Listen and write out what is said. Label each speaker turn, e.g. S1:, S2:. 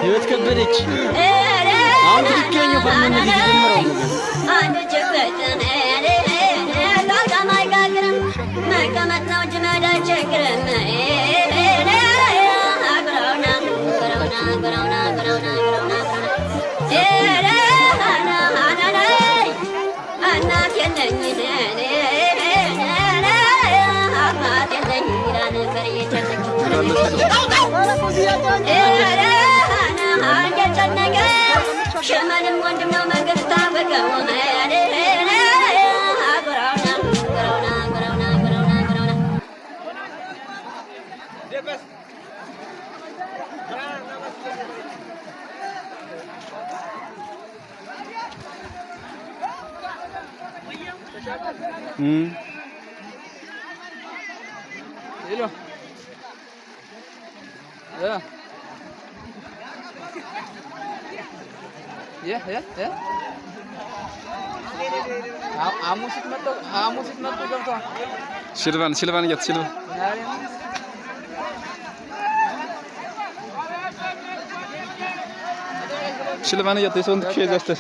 S1: ህይወት ከበደች አሁን ትክክለኛው ፋኖ ነው የሚጀምረው አንድ ጀበት ታልጋማይጋግርም መቀመጥ ነው እንጂ መዳቸግርም እናት የለኝ አባት የለኝ ይላል ፈርየቸለች ሸመንም ወንድም ነው መንግስት ታወቀው
S2: Hello. Yeah. Yeah. Amusit matto ገብቷ
S3: ሲልቫን እያት ሲልቫን እያት የሰውን ትከዛስተሽ